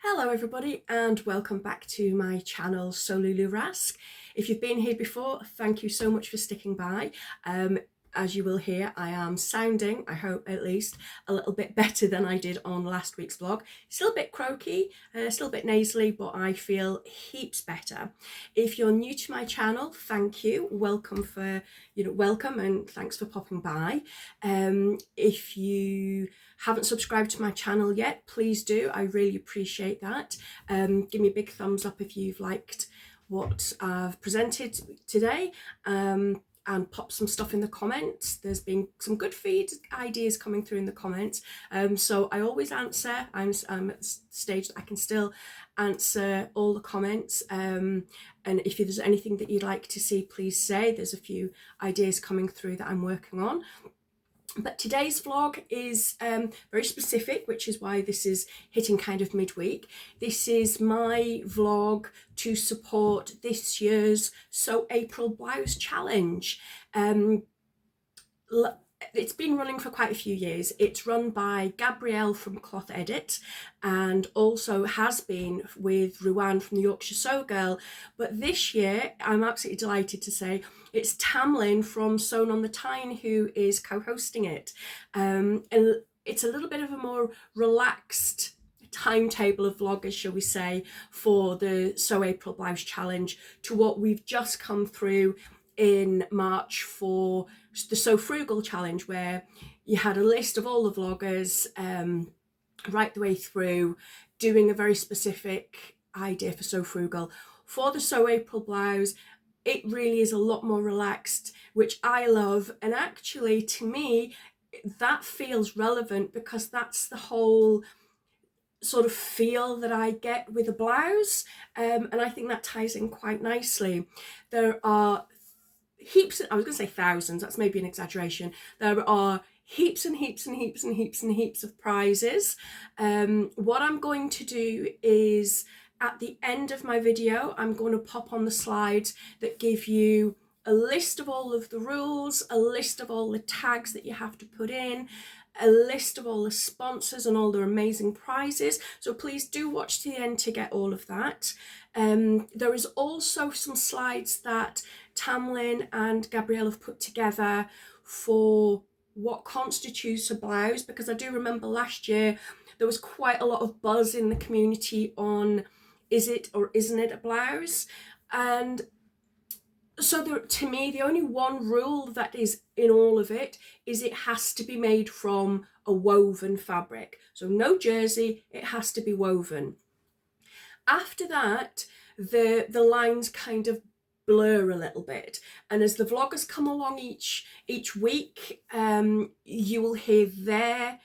Hello everybody and welcome back to my channel Solulu Rask. If you've been here before, thank you so much for sticking by. As you will hear, I am sounding, I hope at least, a little bit better than I did on last week's vlog. Still a bit croaky, still a bit nasally, but I feel heaps better. If you're new to my channel, thank you. Welcome and thanks for popping by. If you haven't subscribed to my channel yet, please do. I really appreciate that. Give me a big thumbs up if you've liked what I've presented today. And pop some stuff in the comments. There's been some good feed ideas coming through in the comments. So I always answer. I'm at the stage that I can still answer all the comments. And if there's anything that you'd like to see, please say. There's a few ideas coming through that I'm working on. But today's vlog is very specific, which is why this is hitting kind of midweek. This is my vlog to support this year's Sew April Blouse Challenge. It's been running for quite a few years. It's run by Gabrielle from Cloth Edit and also has been with Ruan from the Yorkshire Sew Girl. But this year, I'm absolutely delighted to say, it's Tamlin from Sewn on the Tyne who is co-hosting it. And it's a little bit of a more relaxed timetable of vloggers, shall we say, for the Sew April Blouse Challenge to what we've just come through in March for the Sew Frugal Challenge, where you had a list of all the vloggers right the way through doing a very specific idea for Sew Frugal. For the Sew April Blouse, it really is a lot more relaxed, which I love, and actually to me that feels relevant because that's the whole sort of feel that I get with a blouse, and I think that ties in quite nicely. There are heaps, I was going to say thousands, that's maybe an exaggeration. There are heaps and heaps and heaps and heaps and heaps of prizes. What I'm going to do is at the end of my video, I'm going to pop on the slides that give you a list of all of the rules, a list of all the tags that you have to put in, a list of all the sponsors and all their amazing prizes. So please do watch to the end to get all of that. There is also some slides that Tamlin and Gabrielle have put together for what constitutes a blouse, because I do remember last year there was quite a lot of buzz in the community on is it or isn't it a blouse. And so to me, the only one rule that is in all of it is it has to be made from a woven fabric. So no jersey, it has to be woven. After that, the lines kind of blur a little bit. And as the vloggers come along each week, you will hear their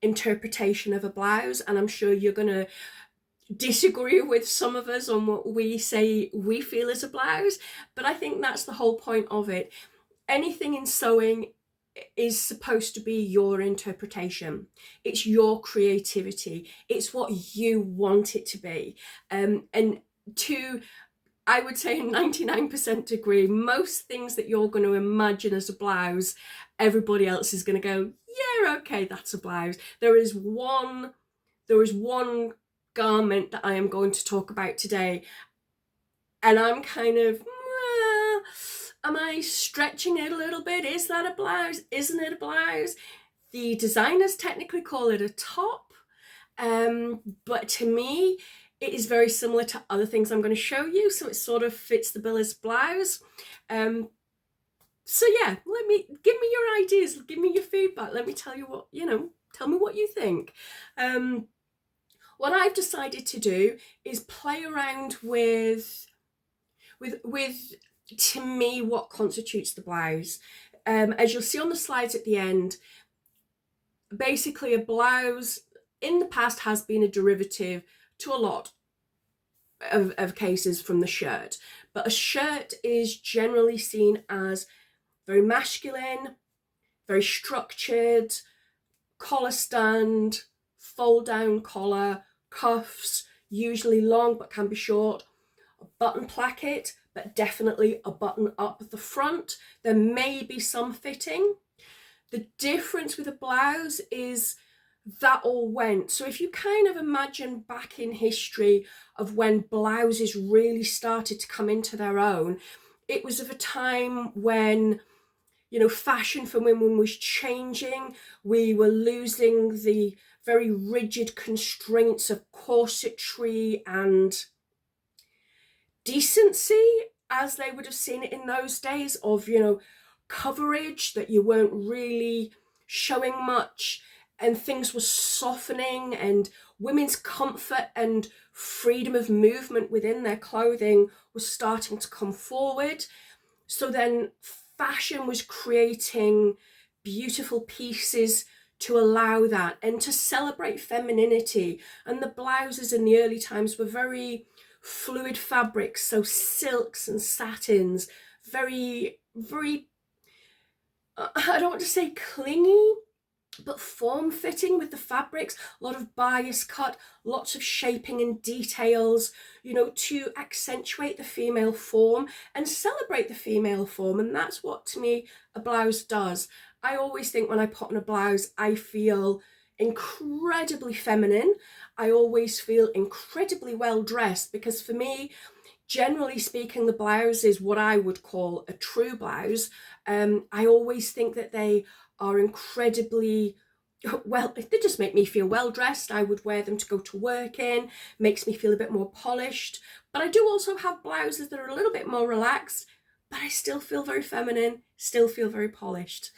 interpretation of a blouse. And I'm sure you're going to disagree with some of us on what we say we feel is a blouse, but I think that's the whole point of it. Anything in sewing is supposed to be your interpretation. It's your creativity. It's what you want it to be. And to, I would say, a 99% degree, most things that you're going to imagine as a blouse, everybody else is going to go, yeah, okay, that's a blouse. There is one garment that I am going to talk about today, and I'm kind of, am I stretching it a little bit? Is that a blouse? Isn't it a blouse? The designers technically call it a top, but to me it is very similar to other things I'm going to show you, so it sort of fits the bill as blouse. So yeah, give me your ideas, give me your feedback, let me tell you what, tell me what you think. What I've decided to do is play around with to me, what constitutes the blouse. As you'll see on the slides at the end, basically a blouse in the past has been a derivative to a lot of cases from the shirt. But a shirt is generally seen as very masculine, very structured, collar stand, fold down collar, cuffs, usually long but can be short, a button placket, but definitely a button up the front. There may be some fitting. The difference with a blouse is that all went. So if you kind of imagine back in history of when blouses really started to come into their own, it was of a time when, you know, fashion for women was changing. We were losing the very rigid constraints of corsetry and decency as they would have seen it in those days, of, you know, coverage, that you weren't really showing much, and things were softening, and women's comfort and freedom of movement within their clothing was starting to come forward. So then fashion was creating beautiful pieces to allow that and to celebrate femininity. And the blouses in the early times were very fluid fabrics, so silks and satins, very, very, I don't want to say clingy, but form-fitting with the fabrics, a lot of bias cut, lots of shaping and details, you know, to accentuate the female form and celebrate the female form. And that's what, to me, a blouse does. I always think when I put on a blouse, I feel incredibly feminine. I always feel incredibly well dressed, because for me, generally speaking, the blouse is what I would call a true blouse. I always think that they are incredibly, well, they just make me feel well dressed. I would wear them to go to work in, makes me feel a bit more polished. But I do also have blouses that are a little bit more relaxed, but I still feel very feminine, still feel very polished.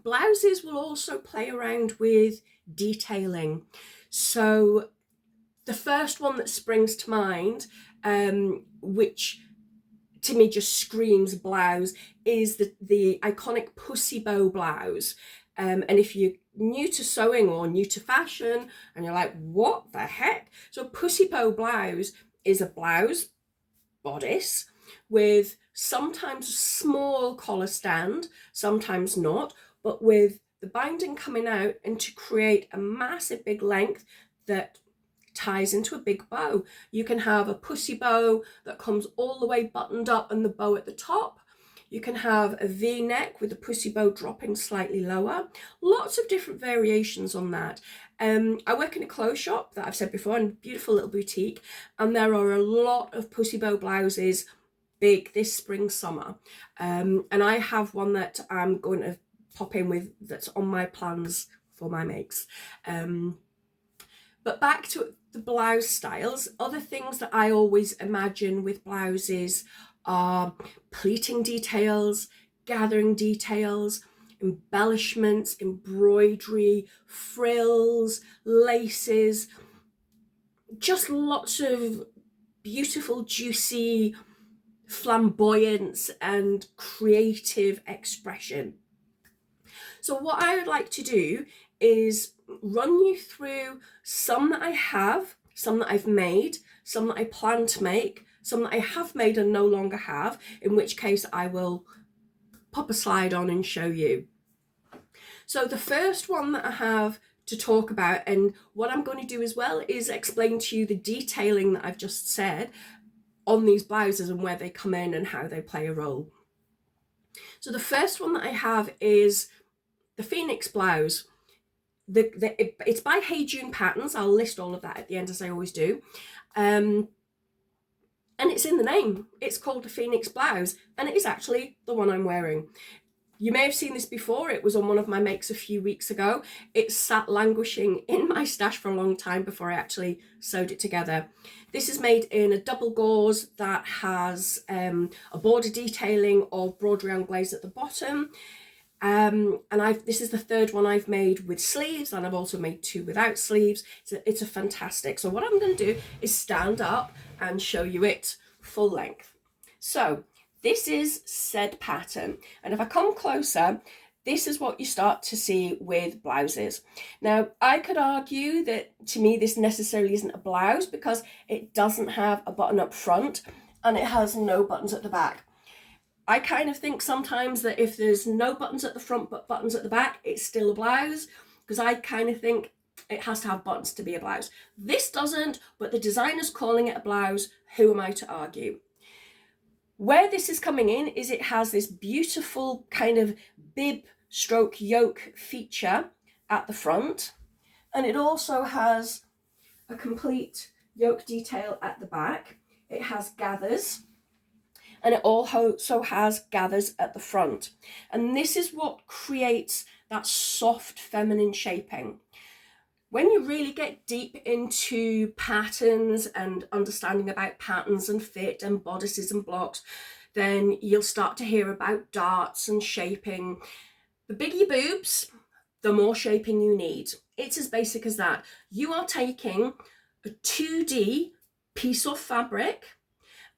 Blouses will also play around with detailing. So the first one that springs to mind, which to me just screams blouse, is the iconic pussy bow blouse. And if you're new to sewing or new to fashion and you're like, what the heck? So pussy bow blouse is a blouse bodice with sometimes a small collar stand, sometimes not, but with the binding coming out, and to create a massive big length that ties into a big bow. You can have a pussy bow that comes all the way buttoned up and the bow at the top. You can have a V-neck with the pussy bow dropping slightly lower. Lots of different variations on that. I work in a clothes shop that I've said before, in a beautiful little boutique, and there are a lot of pussy bow blouses big this spring, summer. And I have one that I'm going to pop in with, that's on my plans for my makes. But back to the blouse styles, other things that I always imagine with blouses are pleating details, gathering details, embellishments, embroidery, frills, laces, just lots of beautiful, juicy flamboyance and creative expression. So what I would like to do is run you through some that I have, some that I've made, some that I plan to make, some that I have made and no longer have, in which case I will pop a slide on and show you. So the first one that I have to talk about, and what I'm going to do as well, is explain to you the detailing that I've just said on these blouses and where they come in and how they play a role. So the first one that I have is the Phoenix blouse. It's by Hey June Patterns. I'll list all of that at the end, as I always do. And it's in the name. It's called the Phoenix blouse, and it is actually the one I'm wearing. You may have seen this before. It was on one of my makes a few weeks ago. It sat languishing in my stash for a long time before I actually sewed it together. This is made in a double gauze that has a border detailing of broderie anglaise at the bottom. And this is the third one I've made with sleeves, and I've also made two without sleeves. It's a fantastic. So what I'm going to do is stand up and show you it full length. So this is said pattern, and if I come closer, this is what you start to see with blouses. Now, I could argue that to me this necessarily isn't a blouse because it doesn't have a button up front and it has no buttons at the back. I kind of think sometimes that if there's no buttons at the front but buttons at the back, it's still a blouse, because I kind of think it has to have buttons to be a blouse. This doesn't, but the designer's calling it a blouse. Who am I to argue? Where this is coming in is it has this beautiful kind of bib stroke yoke feature at the front, and it also has a complete yoke detail at the back. It has gathers, and it also has gathers at the front. And this is what creates that soft feminine shaping. When you really get deep into patterns and understanding about patterns and fit and bodices and blocks, then you'll start to hear about darts and shaping. The bigger your boobs, the more shaping you need. It's as basic as that. You are taking a 2D piece of fabric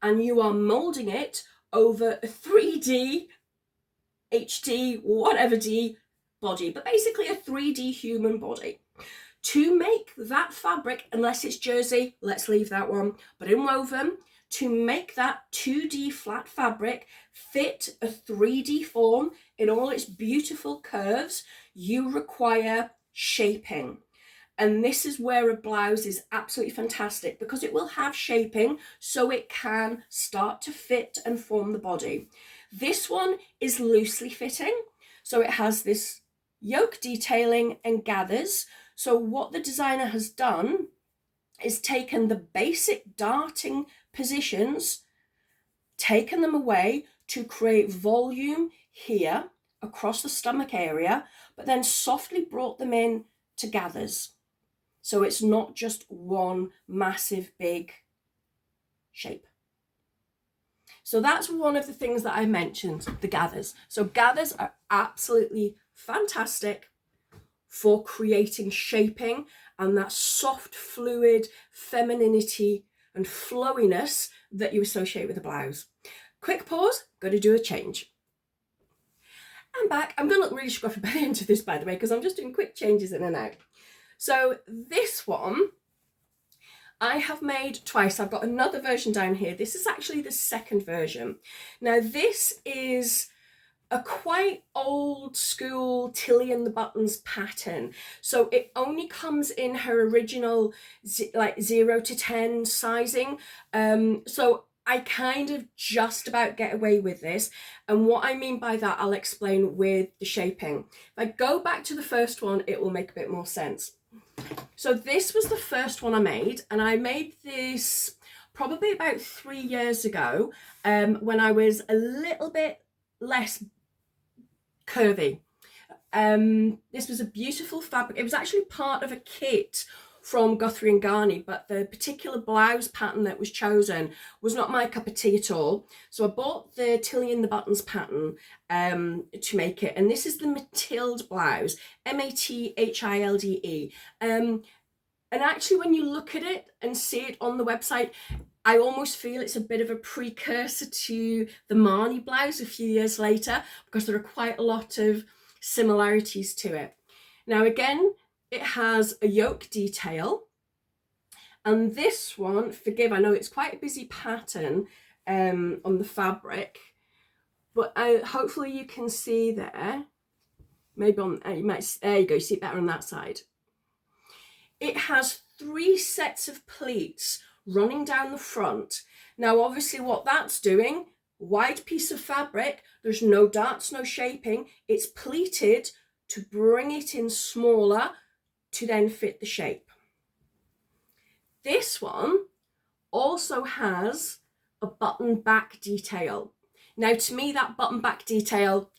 and you are molding it over a 3D, HD, whatever D body, but basically a 3D human body. To make that fabric, unless it's jersey, let's leave that one, but in woven, to make that 2D flat fabric fit a 3D form in all its beautiful curves, you require shaping. And this is where a blouse is absolutely fantastic, because it will have shaping so it can start to fit and form the body. This one is loosely fitting, so it has this yoke detailing and gathers. So what the designer has done is taken the basic darting positions, taken them away to create volume here across the stomach area, but then softly brought them in to gathers. So it's not just one massive big shape. So that's one of the things that I mentioned, the gathers. So gathers are absolutely fantastic for creating shaping and that soft, fluid femininity and flowiness that you associate with a blouse. Quick pause, got to do a change. I'm back. I'm going to look really scruffy by the end of this, by the way, because I'm just doing quick changes in and out. So this one I have made twice. I've got another version down here. This is actually the second version. Now this is a quite old school Tilly and the Buttons pattern. So it only comes in her original like 0 to 10 sizing. So I kind of just about get away with this. And what I mean by that, I'll explain with the shaping. If I go back to the first one, it will make a bit more sense. So this was the first one I made, and I made this probably about 3 years ago, when I was a little bit less curvy. This was a beautiful fabric. It was actually part of a kit from Guthrie and Garney, but the particular blouse pattern that was chosen was not my cup of tea at all. So I bought the Tilly and the Buttons pattern to make it, and this is the Mathilde Blouse, Mathilde. And actually when you look at it and see it on the website, I almost feel it's a bit of a precursor to the Marnie blouse a few years later, because there are quite a lot of similarities to it. Now again, it has a yoke detail, and this one, forgive, I know it's quite a busy pattern on the fabric, but hopefully you can see there, maybe on, there you go, you see it better on that side. It has 3 sets of pleats running down the front. Now obviously what that's doing, wide piece of fabric, there's no darts, no shaping, it's pleated to bring it in smaller to then fit the shape. This one also has a button back detail. Now to me that button back detail,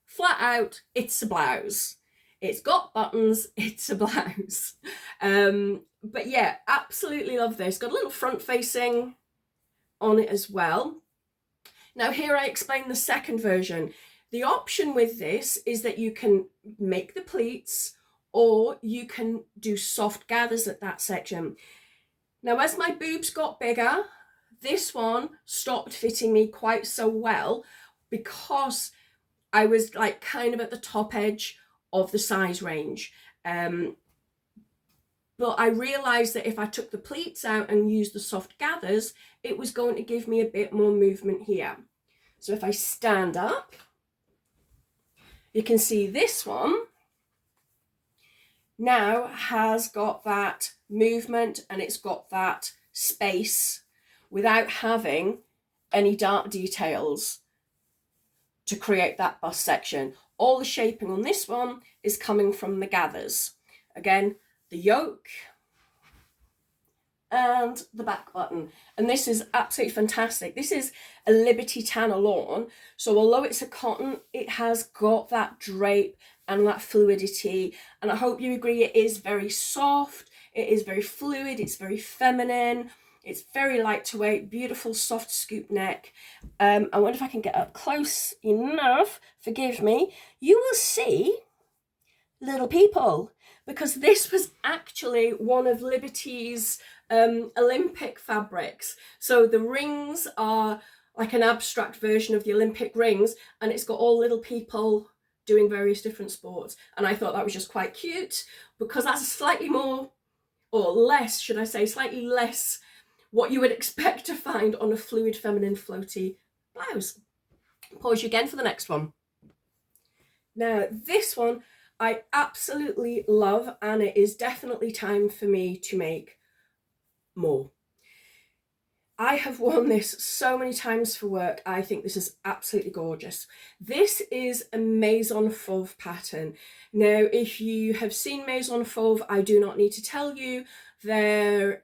flat out, it's a blouse. It's got buttons, it's a blouse. But yeah, absolutely love this. Got a little front facing on it as well. Now here I explain the second version. The option with this is that you can make the pleats, or you can do soft gathers at that section. Now as my boobs got bigger, this one stopped fitting me quite so well, because I was like kind of at the top edge of the size range. But I realized that if I took the pleats out and used the soft gathers, it was going to give me a bit more movement here. So if I stand up, you can see this one now has got that movement and it's got that space without having any dark details to create that bust section. all the shaping on this one is coming from the gathers. Again, the yoke and the back button. And this is absolutely fantastic. This is a Liberty Tanner lawn. So although it's a cotton, it has got that drape and that fluidity. And I hope you agree, it is very soft. It is very fluid. It's very feminine. It's very light to weight, beautiful soft scoop neck. I wonder if I can get up close enough. Forgive me. You will see little people, because this was actually one of Liberty's Olympic fabrics. So the rings are like an abstract version of the Olympic rings, and it's got all little people doing various different sports. And I thought that was just quite cute, because that's slightly more, or less, should I say, slightly less what you would expect to find on a fluid feminine floaty blouse. Pause you again for the next one. Now this one I absolutely love, and it is definitely time for me to make more. I have worn this so many times for work. I think this is absolutely gorgeous. This is a Maison Fauve pattern. Now, if you have seen Maison Fauve, I do not need to tell you, their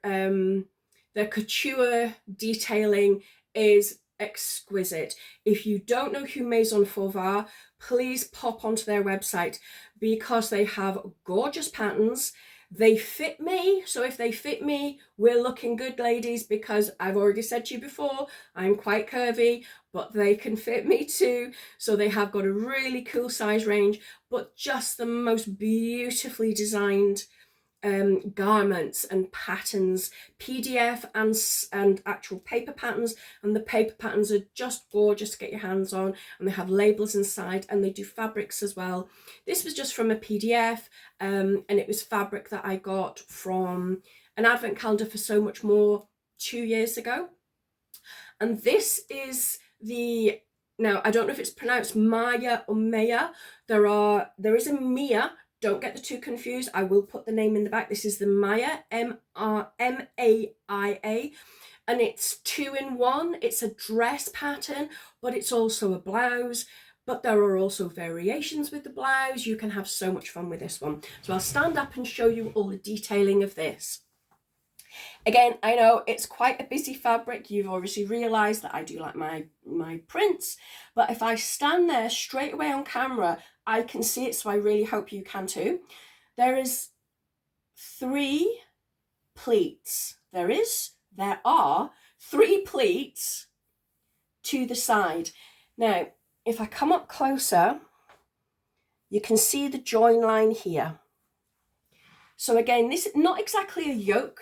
couture detailing is exquisite. If you don't know who Maison Fauve are, please pop onto their website, because they have gorgeous patterns. They fit me, so if they fit me, we're looking good, ladies, because I've already said to you before, I'm quite curvy, but they can fit me too. So they have got a really cool size range, but just the most beautifully designed garments and patterns, PDF and actual paper patterns, and the paper patterns are just gorgeous to get your hands on, and they have labels inside, and they do fabrics as well. This was just from a PDF, and it was fabric that I got from an advent calendar for So Much More 2 years ago. And this is the, now I don't know if it's pronounced Maia or Maia. There is a Mia. Don't get the two confused. I will put the name in the back. This is the Maia, M-A-I-A, and it's 2-in-1. It's a dress pattern, but it's also a blouse. But there are also variations with the blouse. You can have so much fun with this one. So I'll stand up and show you all the detailing of this. Again, I know it's quite a busy fabric. You've obviously realised that I do like my prints, but if I stand there straight away on camera, I can see it, so I really hope you can too. There are 3 pleats to the side. Now, if I come up closer, you can see the join line here. So again, this is not exactly a yoke,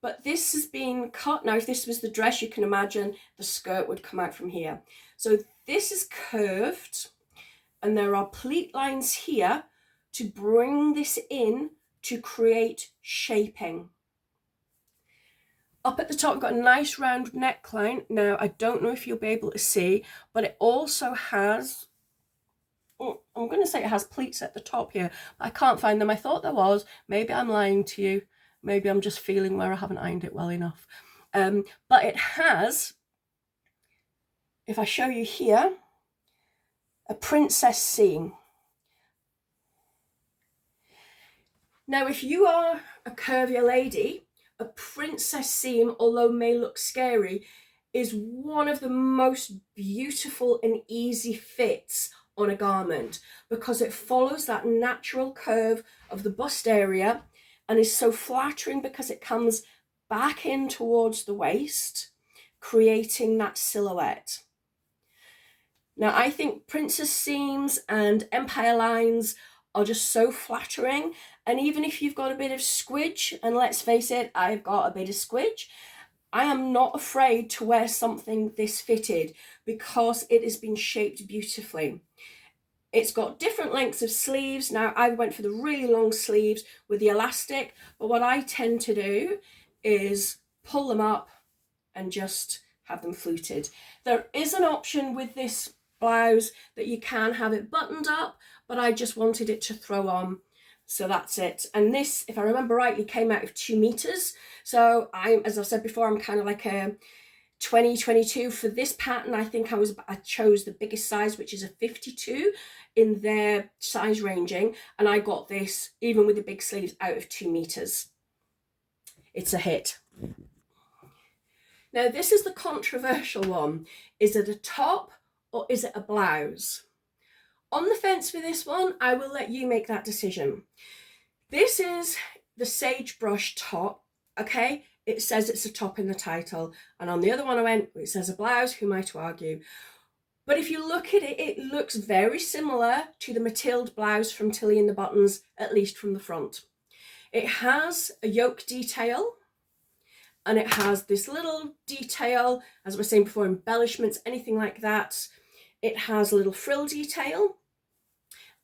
but this has been cut. Now, if this was the dress, you can imagine the skirt would come out from here. So this is curved, and there are pleat lines here to bring this in to create shaping. Up at the top, we've got a nice round neckline. Now, I don't know if you'll be able to see, but it also has, I'm going to say it has pleats at the top here, but I can't find them. I thought there was. Maybe I'm lying to you. Maybe I'm just feeling where I haven't ironed it well enough. But it has, if I show you here, a princess seam. Now, if you are a curvier lady, a princess seam, although may look scary, is one of the most beautiful and easy fits on a garment, because it follows that natural curve of the bust area and is so flattering because it comes back in towards the waist, creating that silhouette. Now, I think princess seams and empire lines are just so flattering. And even if you've got a bit of squidge, and let's face it, I've got a bit of squidge, I am not afraid to wear something this fitted because it has been shaped beautifully. It's got different lengths of sleeves. Now, I went for the really long sleeves with the elastic, but what I tend to do is pull them up and just have them fluted. There is an option with this blouse that you can have it buttoned up, but I just wanted it to throw on, so that's it. And this, if I remember rightly, came out of 2 meters. So I'm, as I said before, I'm kind of like a 2022. For this pattern, I think I chose the biggest size, which is a 52 in their size ranging, and I got this even with the big sleeves out of 2 meters. It's a hit. Now this is the controversial one. Is it a top or is it a blouse? On the fence for this one, I will let you make that decision. This is the Sagebrush top, okay? It says it's a top in the title. And on the other one I went, it says a blouse, who am I to argue? But if you look at it, it looks very similar to the Mathilde Blouse from Tilly and the Buttons, at least from the front. It has a yoke detail, and it has this little detail, as I was saying before, embellishments, anything like that. It has a little frill detail,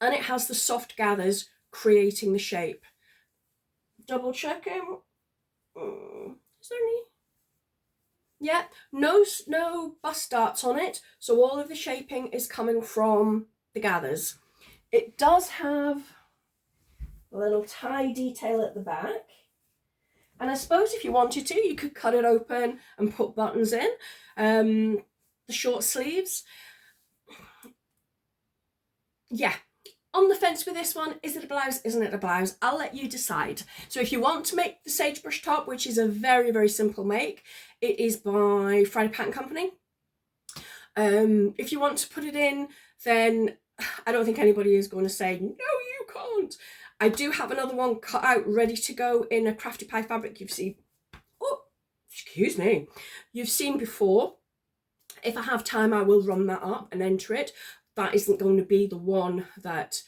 and it has the soft gathers creating the shape. Double checking. Is there any? Yeah, no bust darts on it, so all of the shaping is coming from the gathers. It does have a little tie detail at the back, and I suppose if you wanted to, you could cut it open and put buttons in. The short sleeves. Yeah, on the fence with this one. Is it a blouse? Isn't it a blouse? I'll let you decide. So if you want to make the Sagebrush top, which is a very, very simple make, it is by Friday Pattern Company. If you want to put it in, then I don't think anybody is going to say, no, you can't. I do have another one cut out, ready to go in a Crafty Pie fabric you've seen. Oh, excuse me. You've seen before. If I have time, I will run that up and enter it. That isn't going to be the one that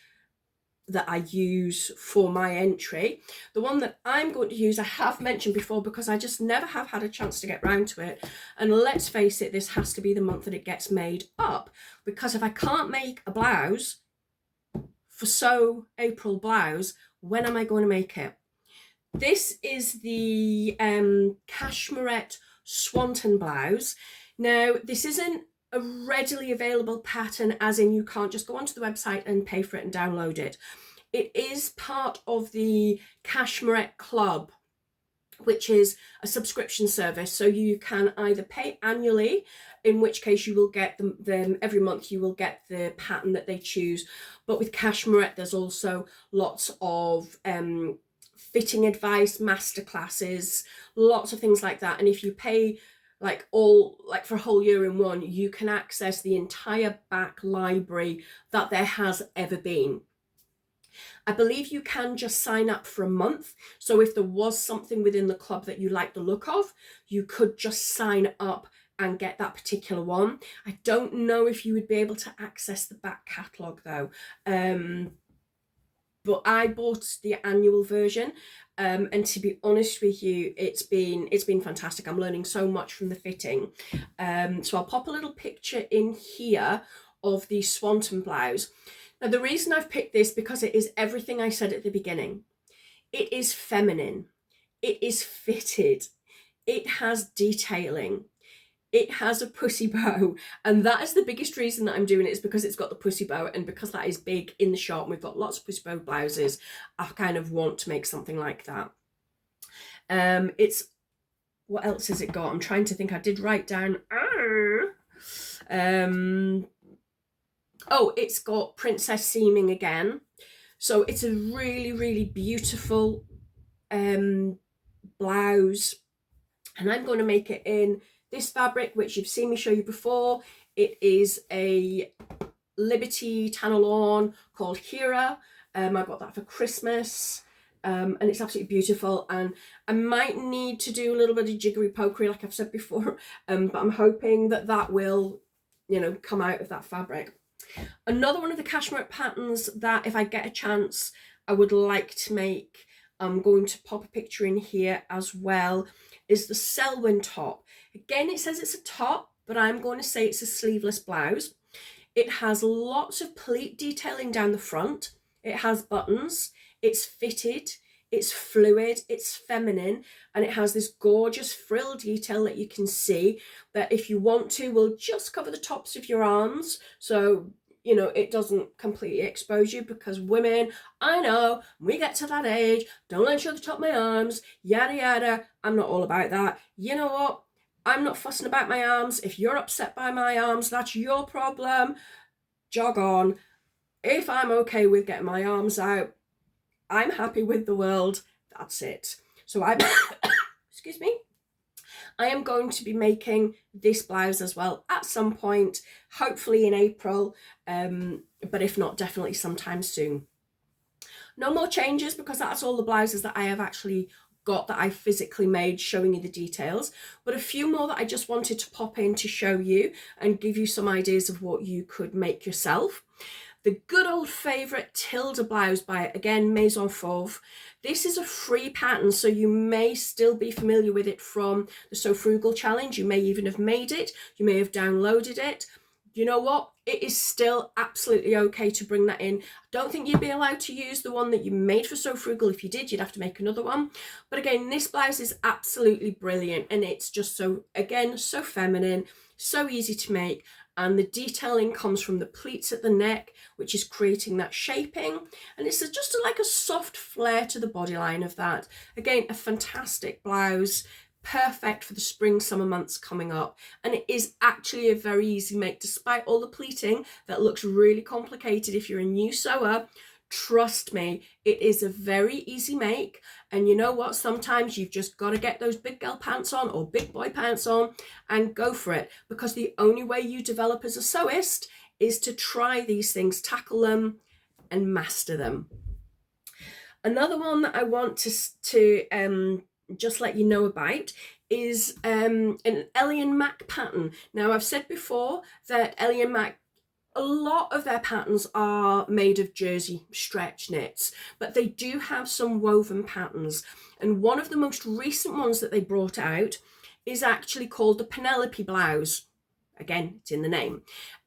I use for my entry. The one that I'm going to use, I have mentioned before, because I just never have had a chance to get round to it. And let's face it, this has to be the month that it gets made up, because if I can't make a blouse for So April blouse, when am I going to make it? This is the cashmerette Swanton blouse. Now, this isn't a readily available pattern, as in you can't just go onto the website and pay for it and download it. It is part of the Cashmerette Club, which is a subscription service. So you can either pay annually, in which case you will get them every month, you will get the pattern that they choose. But with Cashmerette, there's also lots of fitting advice, masterclasses, lots of things like that. And if you pay for a whole year in one, you can access the entire back library that there has ever been. I believe you can just sign up for a month. So if there was something within the club that you like the look of, you could just sign up and get that particular one. I don't know if you would be able to access the back catalogue though. But I bought the annual version, and to be honest with you, it's been fantastic. I'm learning so much from the fitting. So I'll pop a little picture in here of the Swanton blouse. Now, the reason I've picked this, because it is everything I said at the beginning. It is feminine. It is fitted. It has detailing. It has a pussy bow, and that is the biggest reason that I'm doing it, is because it's got the pussy bow, and because that is big in the shop and we've got lots of pussy bow blouses, I kind of want to make something like that. What else has it got? I'm trying to think. I did write down. Oh, it's got princess seaming again. So it's a really, really beautiful blouse, and I'm going to make it in this fabric, which you've seen me show you before. It is a Liberty Tanalorn called Hera. I got that for Christmas, and it's absolutely beautiful. And I might need to do a little bit of jiggery pokery, like I've said before, but I'm hoping that will, come out of that fabric. Another one of the cashmere patterns that, if I get a chance, I would like to make, I'm going to pop a picture in here as well, is the Selwyn top. Again, it says it's a top, but I'm going to say it's a sleeveless blouse. It has lots of pleat detailing down the front. It has buttons. It's fitted. It's fluid. It's feminine. And it has this gorgeous frill detail that you can see that, if you want to, will just cover the tops of your arms. So, it doesn't completely expose you, because women, I know, we get to that age, don't let me show the top of my arms, yada, yada. I'm not all about that. You know what? I'm not fussing about my arms. If you're upset by my arms, that's your problem. Jog on. If I'm okay with getting my arms out, I'm happy with the world. That's it. So I'm, excuse me, I am going to be making this blouse as well at some point, hopefully in April, but if not, definitely sometime soon. No more changes because that's all the blouses that I have actually got that I physically made, showing you the details, but a few more that I just wanted to pop in to show you and give you some ideas of what you could make yourself. The good old favourite Tilda Blouse by, again, Maison Fauve. This is a free pattern, so you may still be familiar with it from the So Frugal challenge. You may even have made it. You may have downloaded it. You know what? It is still absolutely okay to bring that in. I don't think you'd be allowed to use the one that you made for So Frugal. If you did, you'd have to make another one. But again, this blouse is absolutely brilliant, and it's just so, again, so feminine, so easy to make. And the detailing comes from the pleats at the neck, which is creating that shaping. And it's just like a soft flare to the bodyline of that. Again, a fantastic blouse, perfect for the spring, summer months coming up. And it is actually a very easy make, despite all the pleating that looks really complicated if you're a new sewer. Trust me, it is a very easy make. And you know what? Sometimes you've just got to get those big girl pants on or big boy pants on and go for it. Because the only way you develop as a sewist is to try these things, tackle them and master them. Another one that I want to just let you know about is an Ellie and Mac pattern. Now, I've said before that Ellie and Mac, a lot of their patterns are made of jersey stretch knits, but they do have some woven patterns. And one of the most recent ones that they brought out is actually called the Penelope Blouse. Again, it's in the name.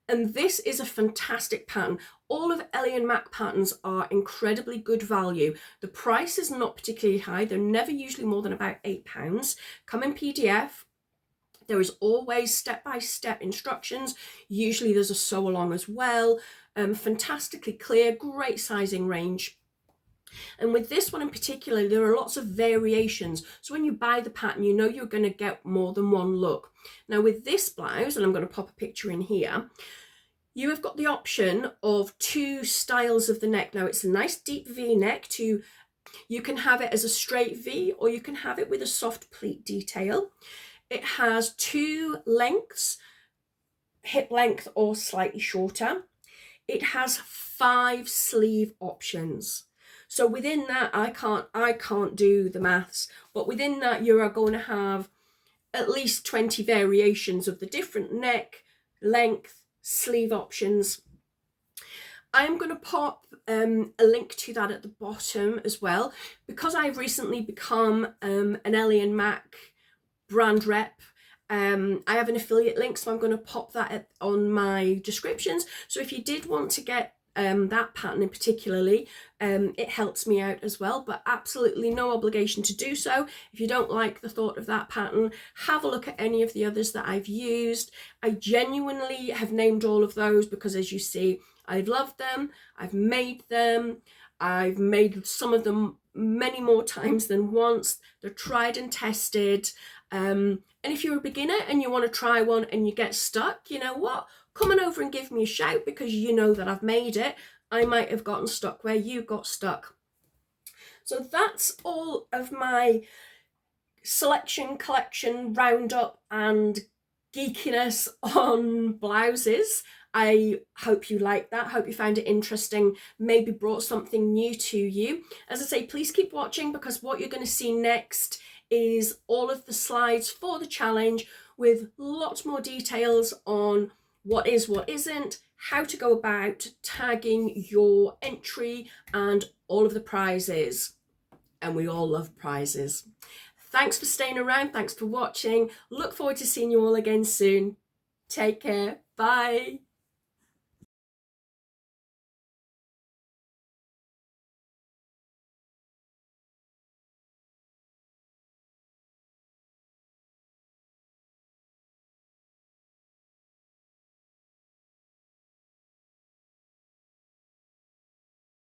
And this is a fantastic pattern. All of Ellie and Mac patterns are incredibly good value. The price is not particularly high. They're never usually more than about £8. Come in PDF. There is always step-by-step instructions. Usually there's a sew along as well. Fantastically clear, great sizing range. And with this one in particular, there are lots of variations. So when you buy the pattern, you know you're going to get more than one look. Now with this blouse, and I'm going to pop a picture in here, you have got the option of two styles of the neck. Now it's a nice deep V neck. You can have it as a straight V, or you can have it with a soft pleat detail. It has two lengths, hip length or slightly shorter. It has 5 sleeve options. So within that, I can't do the maths, but within that you are going to have at least 20 variations of the different neck, length, sleeve options. I'm going to pop a link to that at the bottom as well, because I've recently become an Ellie and Mac brand rep. I have an affiliate link, so I'm going to pop that on my descriptions. So if you did want to get that pattern in particularly, it helps me out as well, but absolutely no obligation to do so. If you don't like the thought of that pattern, have a look at any of the others that I've used. I genuinely have named all of those because, as you see, I've loved them, I've made them, I've made some of them many more times than once. They're tried and tested. And if you're a beginner and you want to try one and you get stuck, you know what? Come on over and give me a shout, because you know that I've made it. I might have gotten stuck where you got stuck. So that's all of my selection, collection, roundup and geekiness on blouses. I hope you liked that. Hope you found it interesting, maybe brought something new to you. As I say, please keep watching, because what you're going to see next is all of the slides for the challenge with lots more details on what is, what isn't, how to go about tagging your entry, and all of the prizes. And we all love prizes. Thanks for staying around. Thanks for watching. Look forward to seeing you all again soon. Take care. Bye.